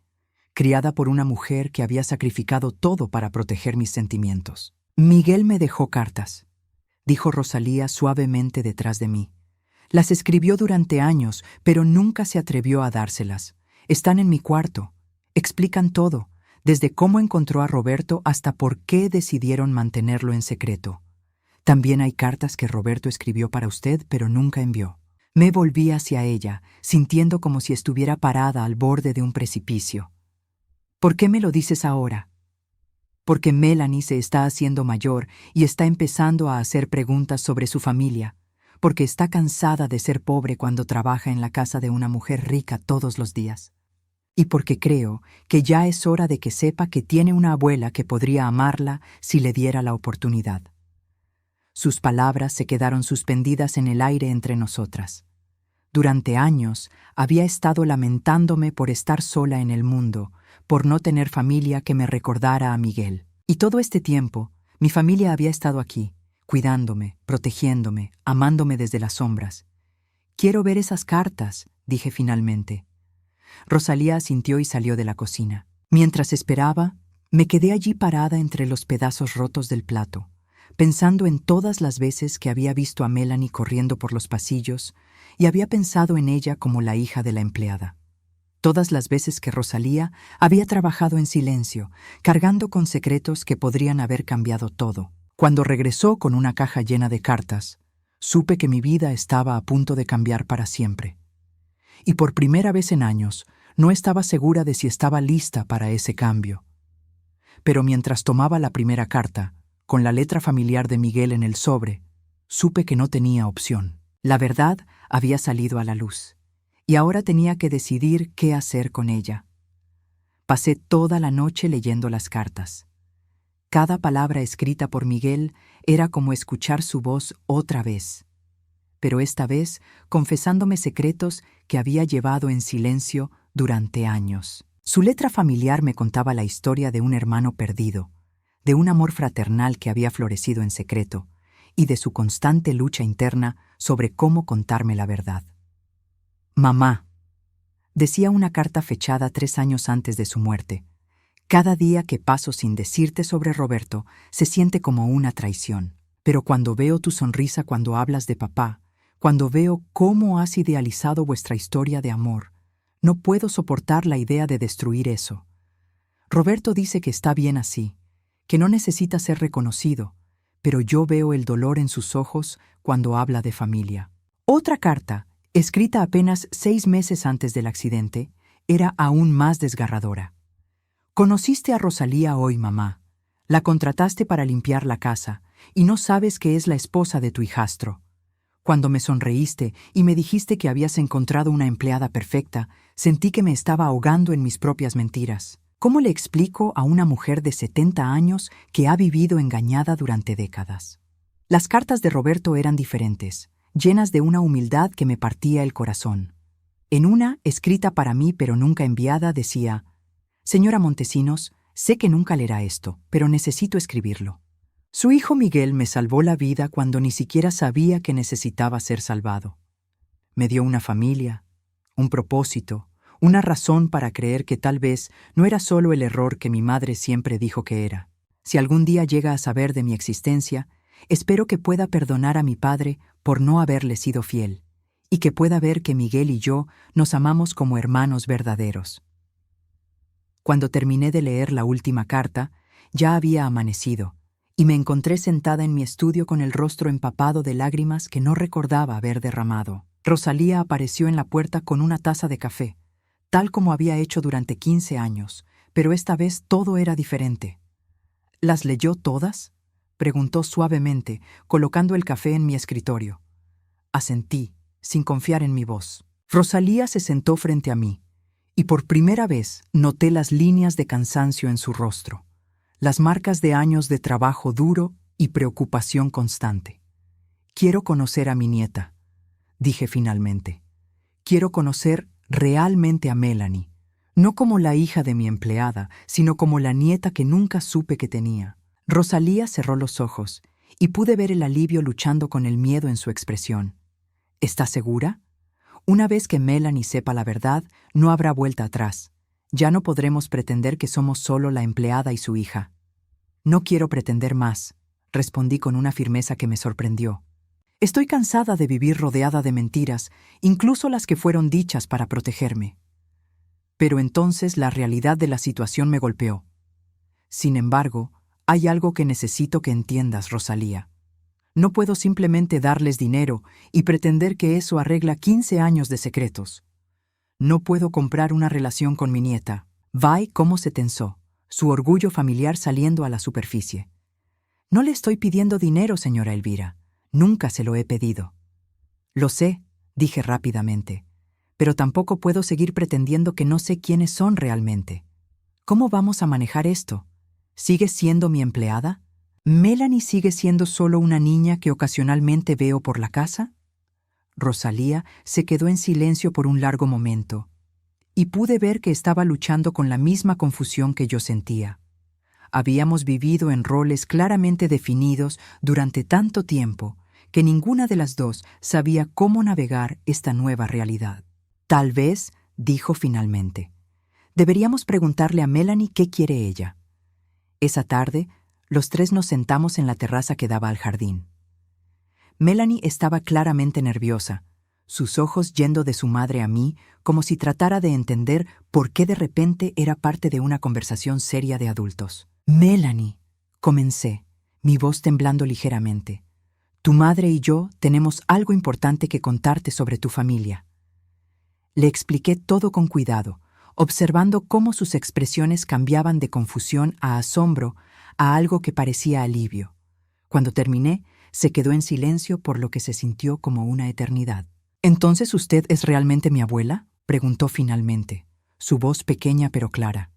criada por una mujer que había sacrificado todo para proteger mis sentimientos. Miguel me dejó cartas, dijo Rosalía suavemente detrás de mí. Las escribió durante años, pero nunca se atrevió a dárselas. Están en mi cuarto. Explican todo, desde cómo encontró a Roberto hasta por qué decidieron mantenerlo en secreto. También hay cartas que Roberto escribió para usted, pero nunca envió. Me volví hacia ella, sintiendo como si estuviera parada al borde de un precipicio. ¿Por qué me lo dices ahora? Porque Melanie se está haciendo mayor y está empezando a hacer preguntas sobre su familia. Porque está cansada de ser pobre cuando trabaja en la casa de una mujer rica todos los días. Y porque creo que ya es hora de que sepa que tiene una abuela que podría amarla si le diera la oportunidad. Sus palabras se quedaron suspendidas en el aire entre nosotras. Durante años había estado lamentándome por estar sola en el mundo, por no tener familia que me recordara a Miguel. Y todo este tiempo, mi familia había estado aquí, cuidándome, protegiéndome, amándome desde las sombras. «Quiero ver esas cartas», dije finalmente. Rosalía asintió y salió de la cocina. Mientras esperaba, me quedé allí parada entre los pedazos rotos del plato, pensando en todas las veces que había visto a Melanie corriendo por los pasillos y había pensado en ella como la hija de la empleada. Todas las veces que Rosalía había trabajado en silencio, cargando con secretos que podrían haber cambiado todo. Cuando regresó con una caja llena de cartas, supe que mi vida estaba a punto de cambiar para siempre. Y por primera vez en años, no estaba segura de si estaba lista para ese cambio. Pero mientras tomaba la primera carta, con la letra familiar de Miguel en el sobre, supe que no tenía opción. La verdad había salido a la luz, y ahora tenía que decidir qué hacer con ella. Pasé toda la noche leyendo las cartas. Cada palabra escrita por Miguel era como escuchar su voz otra vez, pero esta vez confesándome secretos que había llevado en silencio durante años. Su letra familiar me contaba la historia de un hermano perdido, de un amor fraternal que había florecido en secreto y de su constante lucha interna sobre cómo contarme la verdad. «Mamá», decía una carta fechada 3 años antes de su muerte, «cada día que paso sin decirte sobre Roberto se siente como una traición. Pero cuando veo tu sonrisa cuando hablas de papá, cuando veo cómo has idealizado vuestra historia de amor, no puedo soportar la idea de destruir eso. Roberto dice que está bien así, que no necesita ser reconocido, pero yo veo el dolor en sus ojos cuando habla de familia». Otra carta, escrita apenas 6 meses antes del accidente, era aún más desgarradora. «Conociste a Rosalía hoy, mamá. La contrataste para limpiar la casa y no sabes que es la esposa de tu hijastro. Cuando me sonreíste y me dijiste que habías encontrado una empleada perfecta, sentí que me estaba ahogando en mis propias mentiras. ¿Cómo le explico a una mujer de 70 años que ha vivido engañada durante décadas?» Las cartas de Roberto eran diferentes, llenas de una humildad que me partía el corazón. En una, escrita para mí pero nunca enviada, decía: «Señora Montesinos, sé que nunca leerá esto, pero necesito escribirlo. Su hijo Miguel me salvó la vida cuando ni siquiera sabía que necesitaba ser salvado. Me dio una familia, un propósito, una razón para creer que tal vez no era solo el error que mi madre siempre dijo que era. Si algún día llega a saber de mi existencia, espero que pueda perdonar a mi padre por no haberle sido fiel, y que pueda ver que Miguel y yo nos amamos como hermanos verdaderos». Cuando terminé de leer la última carta, ya había amanecido, y me encontré sentada en mi estudio con el rostro empapado de lágrimas que no recordaba haber derramado. Rosalía apareció en la puerta con una taza de café, tal como había hecho durante 15 años, pero esta vez todo era diferente. «¿Las leyó todas?», preguntó suavemente, colocando el café en mi escritorio. Asentí, sin confiar en mi voz. Rosalía se sentó frente a mí, y por primera vez noté las líneas de cansancio en su rostro, las marcas de años de trabajo duro y preocupación constante. «Quiero conocer a mi nieta», dije finalmente. «Quiero conocer realmente a Melanie, no como la hija de mi empleada, sino como la nieta que nunca supe que tenía». Rosalía cerró los ojos y pude ver el alivio luchando con el miedo en su expresión. «¿Estás segura? Una vez que Melanie sepa la verdad, no habrá vuelta atrás. Ya no podremos pretender que somos solo la empleada y su hija». «No quiero pretender más», respondí con una firmeza que me sorprendió. «Estoy cansada de vivir rodeada de mentiras, incluso las que fueron dichas para protegerme». Pero entonces la realidad de la situación me golpeó. «Sin embargo, hay algo que necesito que entiendas, Rosalía. No puedo simplemente darles dinero y pretender que eso arregla 15 años de secretos. No puedo comprar una relación con mi nieta». Vi cómo se tensó, su orgullo familiar saliendo a la superficie. «No le estoy pidiendo dinero, señora Elvira. Nunca se lo he pedido». «Lo sé», dije rápidamente, «pero tampoco puedo seguir pretendiendo que no sé quiénes son realmente. ¿Cómo vamos a manejar esto? ¿Sigues siendo mi empleada? ¿Melanie sigue siendo solo una niña que ocasionalmente veo por la casa?» Rosalía se quedó en silencio por un largo momento, y pude ver que estaba luchando con la misma confusión que yo sentía. Habíamos vivido en roles claramente definidos durante tanto tiempo que ninguna de las dos sabía cómo navegar esta nueva realidad. Tal vez, dijo finalmente, deberíamos preguntarle a Melanie qué quiere ella. Esa tarde, los tres nos sentamos en la terraza que daba al jardín. Melanie estaba claramente nerviosa, sus ojos yendo de su madre a mí como si tratara de entender por qué de repente era parte de una conversación seria de adultos. Melanie, comencé, mi voz temblando ligeramente. Tu madre y yo tenemos algo importante que contarte sobre tu familia. Le expliqué todo con cuidado, observando cómo sus expresiones cambiaban de confusión a asombro a algo que parecía alivio. Cuando terminé, se quedó en silencio por lo que se sintió como una eternidad. ¿Entonces usted es realmente mi abuela?, preguntó finalmente, su voz pequeña pero clara.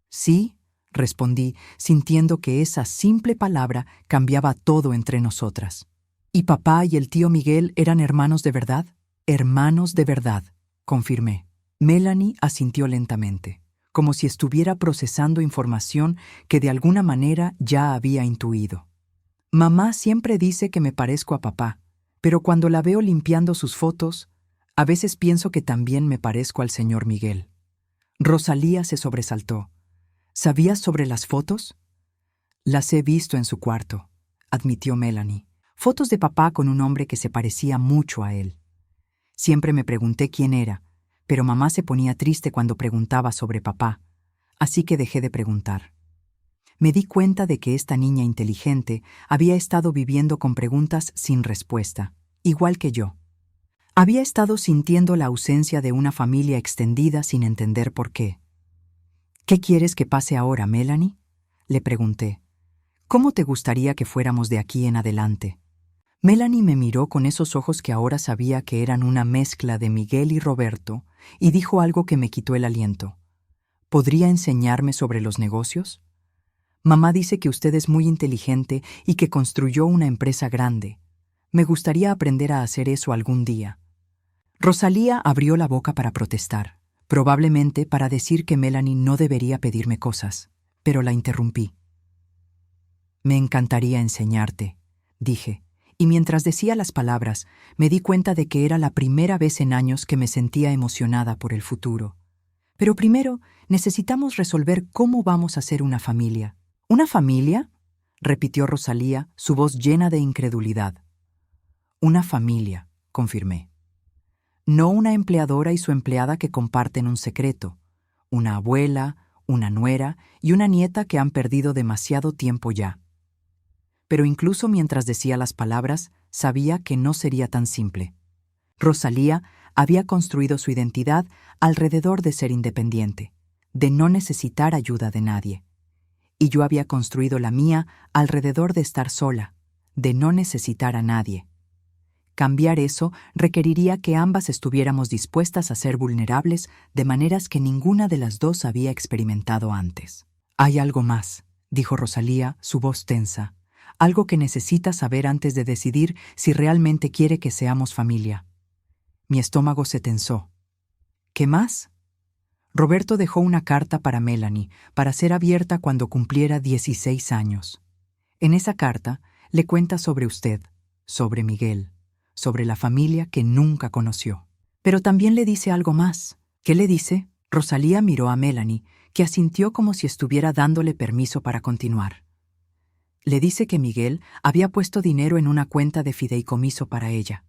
Sí, respondí, sintiendo que esa simple palabra cambiaba todo entre nosotras. ¿Y papá y el tío Miguel eran hermanos de verdad? Hermanos de verdad, confirmé. Melanie asintió lentamente, como si estuviera procesando información que de alguna manera ya había intuido. Mamá siempre dice que me parezco a papá, pero cuando la veo limpiando sus fotos, a veces pienso que también me parezco al señor Miguel. Rosalía se sobresaltó. ¿Sabías sobre las fotos? Las he visto en su cuarto, admitió Melanie. Fotos de papá con un hombre que se parecía mucho a él. Siempre me pregunté quién era, pero mamá se ponía triste cuando preguntaba sobre papá, así que dejé de preguntar. Me di cuenta de que esta niña inteligente había estado viviendo con preguntas sin respuesta, igual que yo. Había estado sintiendo la ausencia de una familia extendida sin entender por qué. ¿Qué quieres que pase ahora, Melanie?, le pregunté. ¿Cómo te gustaría que fuéramos de aquí en adelante? Melanie me miró con esos ojos que ahora sabía que eran una mezcla de Miguel y Roberto y dijo algo que me quitó el aliento. ¿Podría enseñarme sobre los negocios? Mamá dice que usted es muy inteligente y que construyó una empresa grande. Me gustaría aprender a hacer eso algún día. Rosalía abrió la boca para protestar, probablemente para decir que Melanie no debería pedirme cosas, pero la interrumpí. Me encantaría enseñarte, dije, y mientras decía las palabras, me di cuenta de que era la primera vez en años que me sentía emocionada por el futuro. Pero primero necesitamos resolver cómo vamos a ser una familia. ¿Una familia?, repitió Rosalía, su voz llena de incredulidad. Una familia, confirmé. No una empleadora y su empleada que comparten un secreto, una abuela, una nuera y una nieta que han perdido demasiado tiempo ya. Pero incluso mientras decía las palabras, sabía que no sería tan simple. Rosalía había construido su identidad alrededor de ser independiente, de no necesitar ayuda de nadie. Y yo había construido la mía alrededor de estar sola, de no necesitar a nadie. Cambiar eso requeriría que ambas estuviéramos dispuestas a ser vulnerables de maneras que ninguna de las dos había experimentado antes. Hay algo más, dijo Rosalía, su voz tensa. Algo que necesita saber antes de decidir si realmente quiere que seamos familia. Mi estómago se tensó. ¿Qué más? Roberto dejó una carta para Melanie, para ser abierta cuando cumpliera 16 años. En esa carta le cuenta sobre usted, sobre Miguel, sobre la familia que nunca conoció. Pero también le dice algo más. ¿Qué le dice? Rosalía miró a Melanie, que asintió como si estuviera dándole permiso para continuar. Le dice que Miguel había puesto dinero en una cuenta de fideicomiso para ella.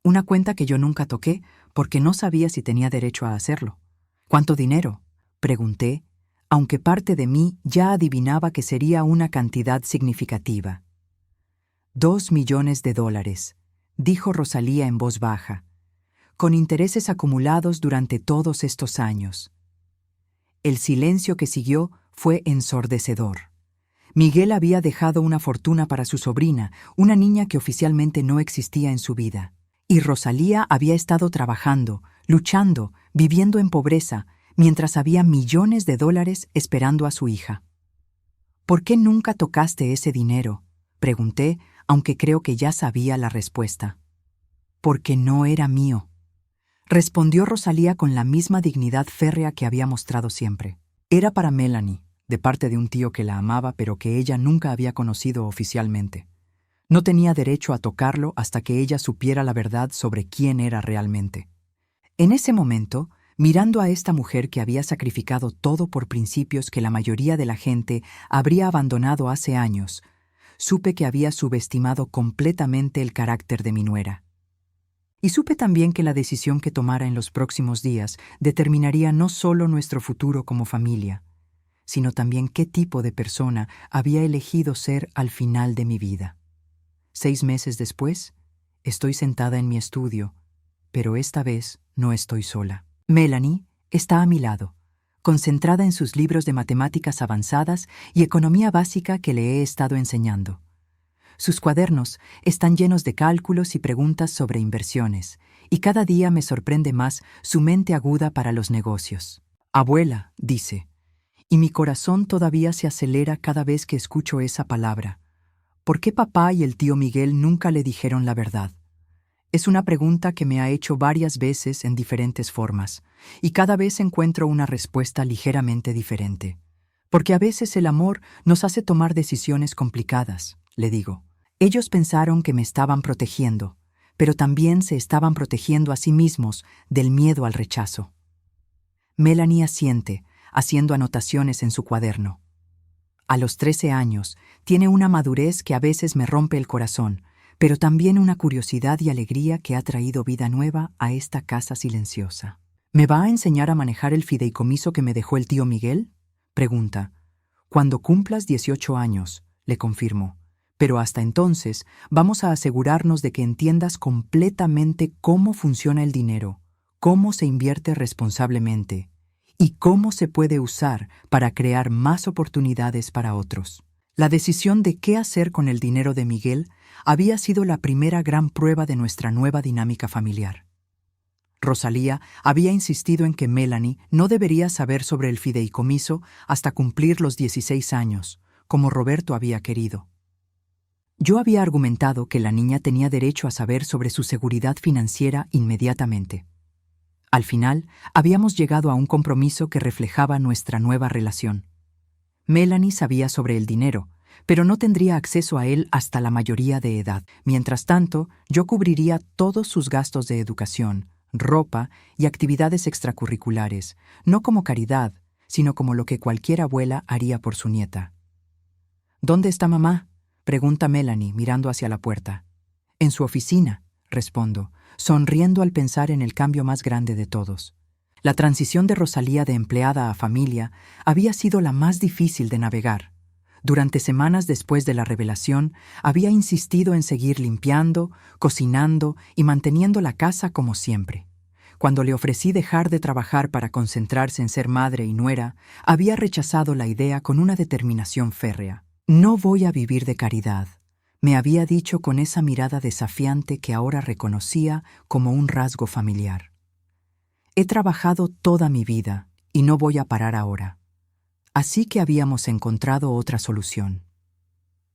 Una cuenta que yo nunca toqué porque no sabía si tenía derecho a hacerlo. ¿Cuánto dinero?, pregunté, aunque parte de mí ya adivinaba que sería una cantidad significativa. $2 millones, dijo Rosalía en voz baja, con intereses acumulados durante todos estos años. El silencio que siguió fue ensordecedor. Miguel había dejado una fortuna para su sobrina, una niña que oficialmente no existía en su vida. Y Rosalía había estado trabajando, luchando, viviendo en pobreza, mientras había millones de dólares esperando a su hija. ¿Por qué nunca tocaste ese dinero?, pregunté, aunque creo que ya sabía la respuesta. Porque no era mío. respondió Rosalía con la misma dignidad férrea que había mostrado siempre. Era para Melanie, de parte de un tío que la amaba pero que ella nunca había conocido oficialmente. No tenía derecho a tocarlo hasta que ella supiera la verdad sobre quién era realmente. En ese momento, mirando a esta mujer que había sacrificado todo por principios que la mayoría de la gente habría abandonado hace años, supe que había subestimado completamente el carácter de mi nuera. Y supe también que la decisión que tomara en los próximos días determinaría no solo nuestro futuro como familia, sino también qué tipo de persona había elegido ser al final de mi vida. 6 meses después, estoy sentada en mi estudio, pero esta vez no estoy sola. Melanie está a mi lado, concentrada en sus libros de matemáticas avanzadas y economía básica que le he estado enseñando. Sus cuadernos están llenos de cálculos y preguntas sobre inversiones, y cada día me sorprende más su mente aguda para los negocios. Abuela, dice, y mi corazón todavía se acelera cada vez que escucho esa palabra. ¿Por qué papá y el tío Miguel nunca le dijeron la verdad? Es una pregunta que me ha hecho varias veces en diferentes formas, y cada vez encuentro una respuesta ligeramente diferente. Porque a veces el amor nos hace tomar decisiones complicadas, le digo. Ellos pensaron que me estaban protegiendo, pero también se estaban protegiendo a sí mismos del miedo al rechazo. Melanie asiente, haciendo anotaciones en su cuaderno. A los 13 años, tiene una madurez que a veces me rompe el corazón, pero también una curiosidad y alegría que ha traído vida nueva a esta casa silenciosa. ¿Me va a enseñar a manejar el fideicomiso que me dejó el tío Miguel? Pregunta. Cuando cumplas 18 años, le confirmo. Pero hasta entonces vamos a asegurarnos de que entiendas completamente cómo funciona el dinero, cómo se invierte responsablemente y cómo se puede usar para crear más oportunidades para otros. La decisión de qué hacer con el dinero de Miguel había sido la primera gran prueba de nuestra nueva dinámica familiar. Rosalía había insistido en que Melanie no debería saber sobre el fideicomiso hasta cumplir los 16 años, como Roberto había querido. Yo había argumentado que la niña tenía derecho a saber sobre su seguridad financiera inmediatamente. Al final, habíamos llegado a un compromiso que reflejaba nuestra nueva relación. Melanie sabía sobre el dinero, pero no tendría acceso a él hasta la mayoría de edad. Mientras tanto, yo cubriría todos sus gastos de educación, ropa y actividades extracurriculares, no como caridad, sino como lo que cualquier abuela haría por su nieta. ¿Dónde está mamá?, pregunta Melanie, mirando hacia la puerta. En su oficina, respondo, sonriendo al pensar en el cambio más grande de todos. La transición de Rosalía de empleada a familia había sido la más difícil de navegar. Durante semanas después de la revelación, había insistido en seguir limpiando, cocinando y manteniendo la casa como siempre. Cuando le ofrecí dejar de trabajar para concentrarse en ser madre y nuera, había rechazado la idea con una determinación férrea. No voy a vivir de caridad, me había dicho con esa mirada desafiante que ahora reconocía como un rasgo familiar. He trabajado toda mi vida y no voy a parar ahora. Así que habíamos encontrado otra solución.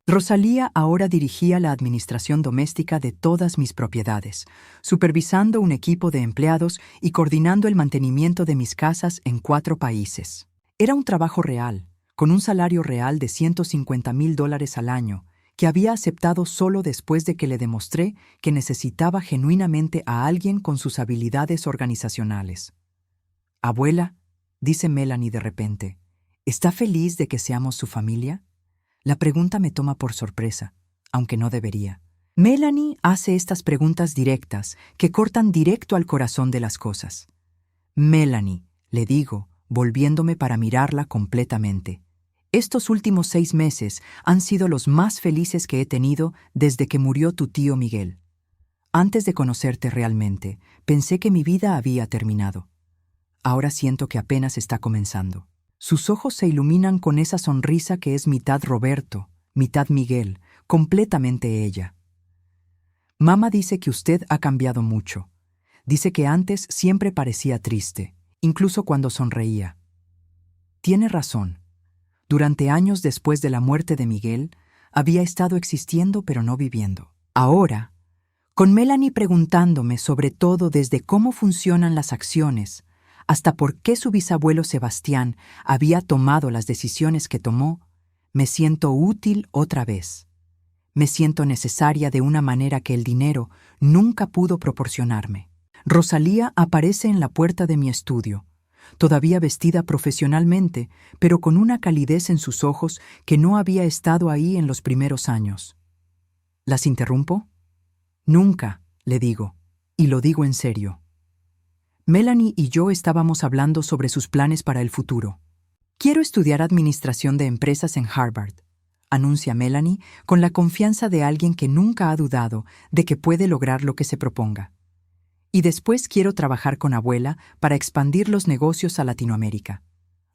Rosalía ahora dirigía la administración doméstica de todas mis propiedades, supervisando un equipo de empleados y coordinando el mantenimiento de mis casas en 4 países. Era un trabajo real, con un salario real de $150,000 al año, que había aceptado solo después de que le demostré que necesitaba genuinamente a alguien con sus habilidades organizacionales. Abuela, dice Melanie de repente, ¿está feliz de que seamos su familia? La pregunta me toma por sorpresa, aunque no debería. Melanie hace estas preguntas directas que cortan directo al corazón de las cosas. Melanie, le digo, volviéndome para mirarla completamente. Estos últimos 6 meses han sido los más felices que he tenido desde que murió tu tío Miguel. Antes de conocerte realmente, pensé que mi vida había terminado. Ahora siento que apenas está comenzando. Sus ojos se iluminan con esa sonrisa que es mitad Roberto, mitad Miguel, completamente ella. Mamá dice que usted ha cambiado mucho. Dice que antes siempre parecía triste, incluso cuando sonreía. Tiene razón. Durante años después de la muerte de Miguel, había estado existiendo pero no viviendo. Ahora, con Melanie preguntándome sobre todo desde cómo funcionan las acciones hasta por qué su bisabuelo Sebastián había tomado las decisiones que tomó, me siento útil otra vez. Me siento necesaria de una manera que el dinero nunca pudo proporcionarme. Rosalía aparece en la puerta de mi estudio, todavía vestida profesionalmente, pero con una calidez en sus ojos que no había estado ahí en los primeros años. ¿Las interrumpo? Nunca, le digo, y lo digo en serio. Melanie y yo estábamos hablando sobre sus planes para el futuro. Quiero estudiar administración de empresas en Harvard, anuncia Melanie con la confianza de alguien que nunca ha dudado de que puede lograr lo que se proponga. Y después quiero trabajar con abuela para expandir los negocios a Latinoamérica.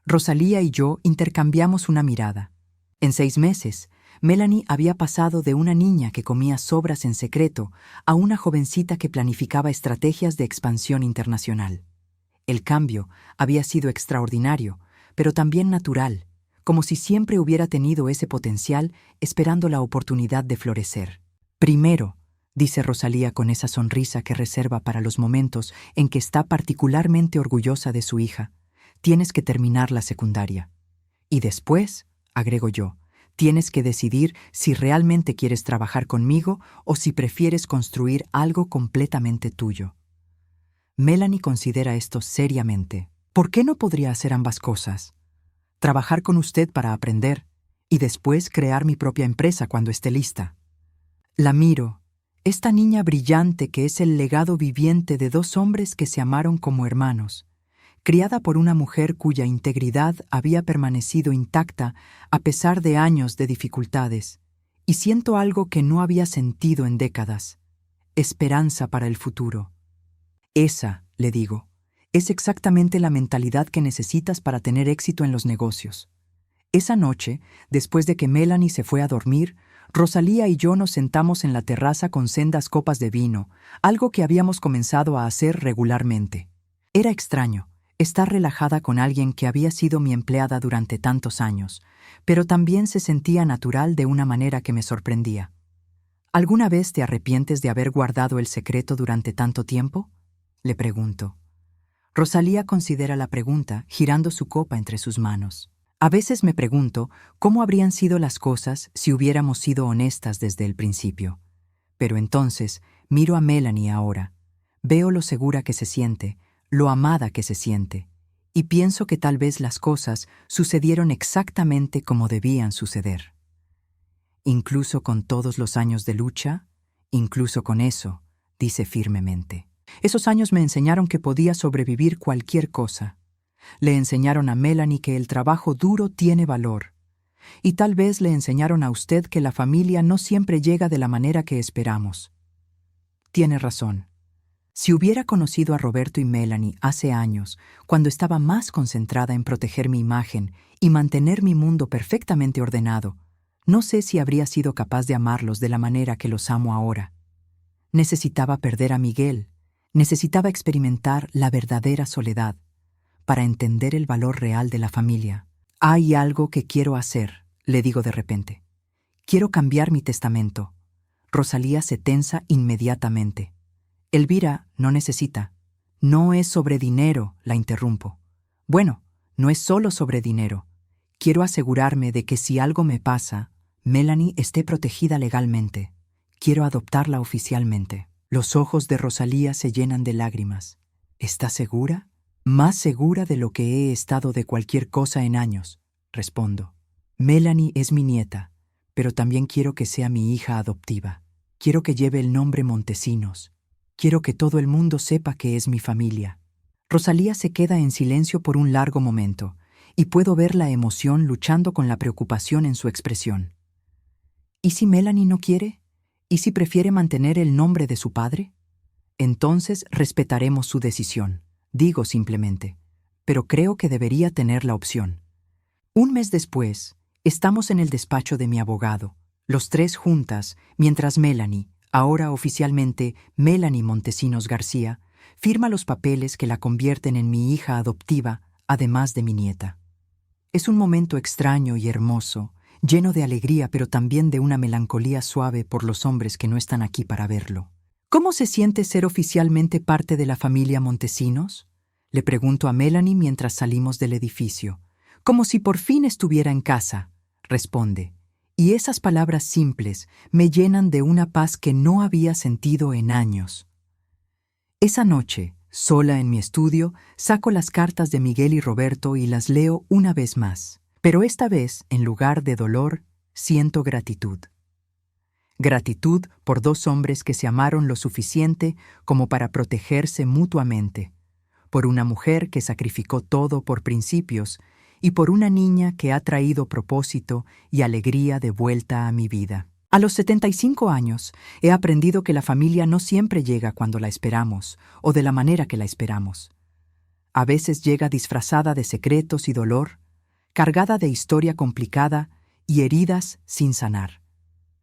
Rosalía y yo intercambiamos una mirada. En 6 meses, Melanie había pasado de una niña que comía sobras en secreto a una jovencita que planificaba estrategias de expansión internacional. El cambio había sido extraordinario, pero también natural, como si siempre hubiera tenido ese potencial esperando la oportunidad de florecer. Primero, dice Rosalía con esa sonrisa que reserva para los momentos en que está particularmente orgullosa de su hija, tienes que terminar la secundaria. Y después, agrego yo, tienes que decidir si realmente quieres trabajar conmigo o si prefieres construir algo completamente tuyo. Melanie considera esto seriamente. ¿Por qué no podría hacer ambas cosas? Trabajar con usted para aprender y después crear mi propia empresa cuando esté lista. La miro, esta niña brillante que es el legado viviente de 2 hombres que se amaron como hermanos, criada por una mujer cuya integridad había permanecido intacta a pesar de años de dificultades, y siento algo que no había sentido en décadas: esperanza para el futuro. Esa, le digo, es exactamente la mentalidad que necesitas para tener éxito en los negocios. Esa noche, después de que Melanie se fue a dormir, Rosalía y yo nos sentamos en la terraza con sendas copas de vino, algo que habíamos comenzado a hacer regularmente. Era extraño estar relajada con alguien que había sido mi empleada durante tantos años, pero también se sentía natural de una manera que me sorprendía. ¿Alguna vez te arrepientes de haber guardado el secreto durante tanto tiempo?, le pregunto. Rosalía considera la pregunta, girando su copa entre sus manos. A veces me pregunto cómo habrían sido las cosas si hubiéramos sido honestas desde el principio. Pero entonces miro a Melanie ahora, veo lo segura que se siente, lo amada que se siente, y pienso que tal vez las cosas sucedieron exactamente como debían suceder. Incluso con todos los años de lucha, incluso con eso, dice firmemente. Esos años me enseñaron que podía sobrevivir cualquier cosa. Le enseñaron a Melanie que el trabajo duro tiene valor. Y tal vez le enseñaron a usted que la familia no siempre llega de la manera que esperamos. Tiene razón. Si hubiera conocido a Roberto y Melanie hace años, cuando estaba más concentrada en proteger mi imagen y mantener mi mundo perfectamente ordenado, no sé si habría sido capaz de amarlos de la manera que los amo ahora. Necesitaba perder a Miguel, necesitaba experimentar la verdadera soledad para entender el valor real de la familia. Hay algo que quiero hacer, le digo de repente. Quiero cambiar mi testamento. Rosalía se tensa inmediatamente. Elvira no necesita. No es sobre dinero, la interrumpo. Bueno, no es solo sobre dinero. Quiero asegurarme de que si algo me pasa, Melanie esté protegida legalmente. Quiero adoptarla oficialmente. Los ojos de Rosalía se llenan de lágrimas. ¿Está segura? Más segura de lo que he estado de cualquier cosa en años, respondo. Melanie es mi nieta, pero también quiero que sea mi hija adoptiva. Quiero que lleve el nombre Montesinos. Quiero que todo el mundo sepa que es mi familia. Rosalía se queda en silencio por un largo momento, y puedo ver la emoción luchando con la preocupación en su expresión. ¿Y si Melanie no quiere? ¿Y si prefiere mantener el nombre de su padre? Entonces respetaremos su decisión, digo simplemente, pero creo que debería tener la opción. Un mes después, estamos en el despacho de mi abogado, los 3 juntas, mientras Melanie, ahora oficialmente Melanie Montesinos García, firma los papeles que la convierten en mi hija adoptiva, además de mi nieta. Es un momento extraño y hermoso, lleno de alegría pero también de una melancolía suave por los hombres que no están aquí para verlo. ¿Cómo se siente ser oficialmente parte de la familia Montesinos? Le pregunto a Melanie mientras salimos del edificio. Como si por fin estuviera en casa, responde. Y esas palabras simples me llenan de una paz que no había sentido en años. Esa noche, sola en mi estudio, saco las cartas de Miguel y Roberto y las leo una vez más. Pero esta vez, en lugar de dolor, siento gratitud. Gratitud por dos hombres que se amaron lo suficiente como para protegerse mutuamente, por una mujer que sacrificó todo por principios y por una niña que ha traído propósito y alegría de vuelta a mi vida. A los 75 años he aprendido que la familia no siempre llega cuando la esperamos o de la manera que la esperamos. A veces llega disfrazada de secretos y dolor, cargada de historia complicada y heridas sin sanar.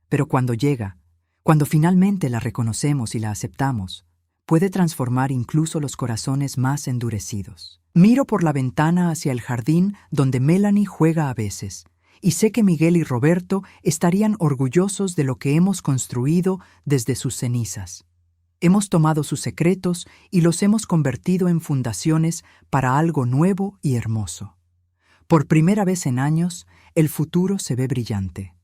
Pero cuando llega, cuando finalmente la reconocemos y la aceptamos, puede transformar incluso los corazones más endurecidos. Miro por la ventana hacia el jardín donde Melanie juega a veces, y sé que Miguel y Roberto estarían orgullosos de lo que hemos construido desde sus cenizas. Hemos tomado sus secretos y los hemos convertido en fundaciones para algo nuevo y hermoso. Por primera vez en años, el futuro se ve brillante.